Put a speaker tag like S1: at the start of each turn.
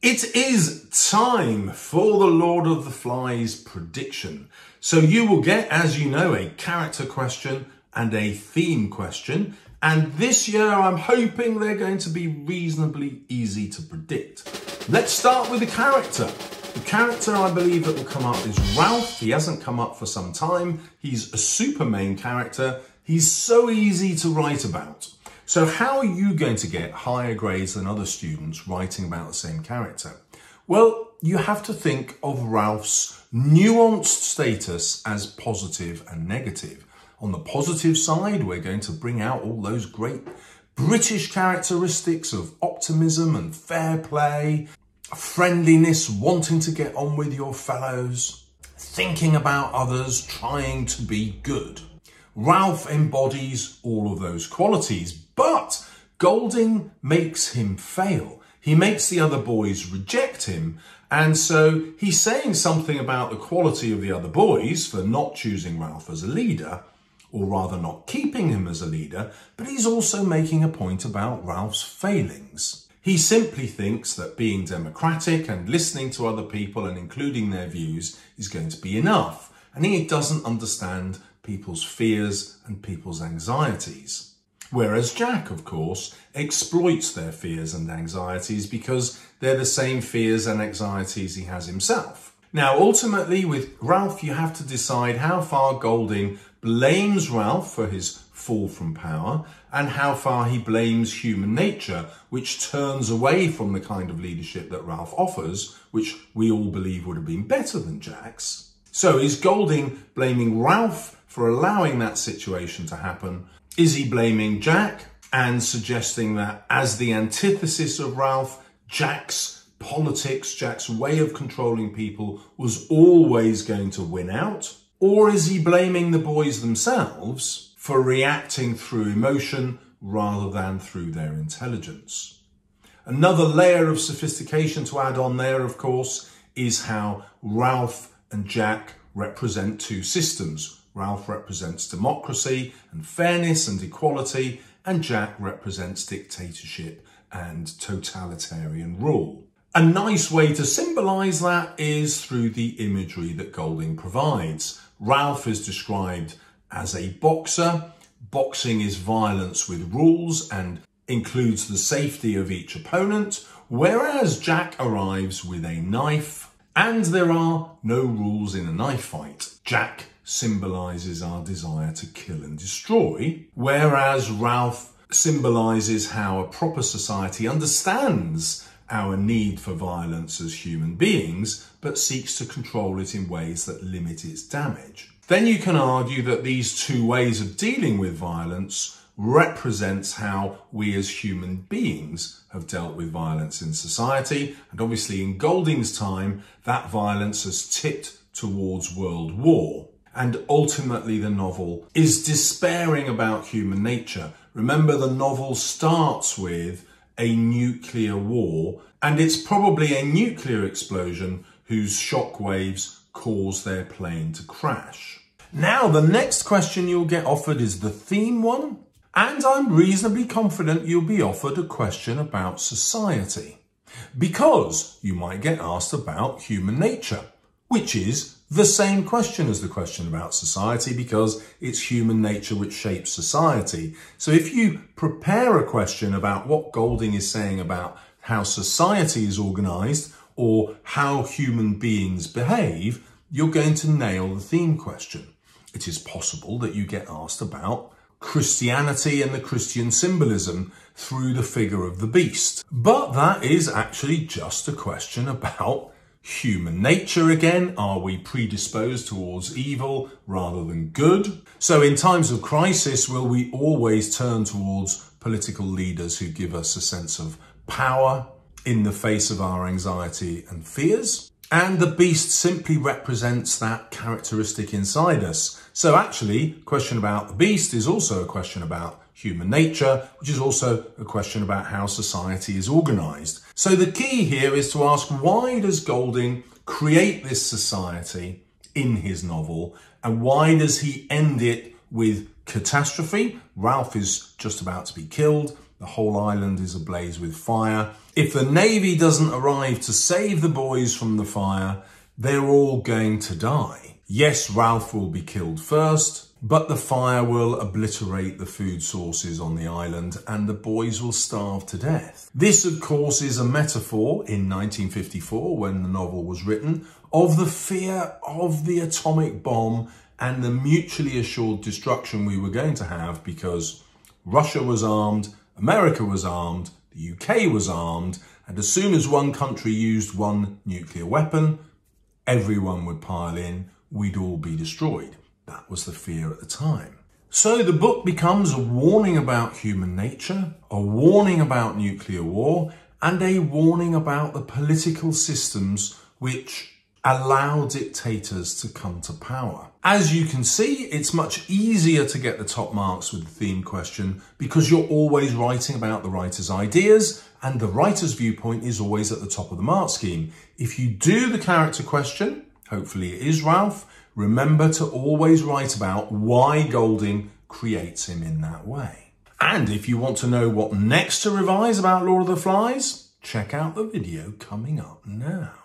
S1: It is time for the Lord of the Flies prediction. So you will get, as you know, a character question and a theme question. And this year, I'm hoping they're going to be reasonably easy to predict. Let's start with the character. The character I believe that will come up is Ralph. He hasn't come up for some time. He's a super main character. He's so easy to write about. So how are you going to get higher grades than other students writing about the same character? Well, you have to think of Ralph's nuanced status as positive and negative. On the positive side, we're going to bring out all those great British characteristics of optimism and fair play, friendliness, wanting to get on with your fellows, thinking about others, trying to be good. Ralph embodies all of those qualities, but Golding makes him fail. He makes the other boys reject him, and so he's saying something about the quality of the other boys for not choosing Ralph as a leader, or rather not keeping him as a leader, but he's also making a point about Ralph's failings. He simply thinks that being democratic and listening to other people and including their views is going to be enough, and he doesn't understand people's fears and people's anxieties. Whereas Jack, of course, exploits their fears and anxieties because they're the same fears and anxieties he has himself. Now, ultimately, with Ralph, you have to decide how far Golding blames Ralph for his fall from power and how far he blames human nature, which turns away from the kind of leadership that Ralph offers, which we all believe would have been better than Jack's. So is Golding blaming Ralph for allowing that situation to happen? Is he blaming Jack and suggesting that as the antithesis of Ralph, Jack's politics, Jack's way of controlling people was always going to win out? Or is he blaming the boys themselves for reacting through emotion rather than through their intelligence? Another layer of sophistication to add on there, of course, is how Ralph and Jack represent two systems. Ralph represents democracy and fairness and equality, and Jack represents dictatorship and totalitarian rule. A nice way to symbolise that is through the imagery that Golding provides. Ralph is described as a boxer. Boxing is violence with rules and includes the safety of each opponent, whereas Jack arrives with a knife, and there are no rules in a knife fight. Jack symbolises our desire to kill and destroy, whereas Ralph symbolises how a proper society understands our need for violence as human beings, but seeks to control it in ways that limit its damage. Then you can argue that these two ways of dealing with violence represents how we as human beings have dealt with violence in society. And obviously in Golding's time, that violence has tipped towards world war. And ultimately the novel is despairing about human nature. Remember, the novel starts with a nuclear war, and it's probably a nuclear explosion whose shockwaves cause their plane to crash. Now, the next question you'll get offered is the theme one, and I'm reasonably confident you'll be offered a question about society, because you might get asked about human nature, which is the same question as the question about society, because it's human nature which shapes society. So if you prepare a question about what Golding is saying about how society is organised or how human beings behave, you're going to nail the theme question. It is possible that you get asked about Christianity and the Christian symbolism through the figure of the beast. But that is actually just a question about human nature again. Are we predisposed towards evil rather than good? So in times of crisis, will we always turn towards political leaders who give us a sense of power in the face of our anxiety and fears? And the beast simply represents that characteristic inside us. So actually, a question about the beast is also a question about human nature, which is also a question about how society is organised. So the key here is to ask, why does Golding create this society in his novel, and why does he end it with catastrophe? Ralph is just about to be killed. The whole island is ablaze with fire. If the Navy doesn't arrive to save the boys from the fire, they're all going to die. Yes, Ralph will be killed first, but the fire will obliterate the food sources on the island and the boys will starve to death. This, of course, is a metaphor in 1954, when the novel was written, of the fear of the atomic bomb and the mutually assured destruction we were going to have because Russia was armed, America was armed, the UK was armed, and as soon as one country used one nuclear weapon, everyone would pile in, we'd all be destroyed. That was the fear at the time. So the book becomes a warning about human nature, a warning about nuclear war, and a warning about the political systems which allow dictators to come to power. As you can see, it's much easier to get the top marks with the theme question because you're always writing about the writer's ideas and the writer's viewpoint is always at the top of the mark scheme. If you do the character question, hopefully it is Ralph, remember to always write about why Golding creates him in that way. And if you want to know what next to revise about Lord of the Flies, check out the video coming up now.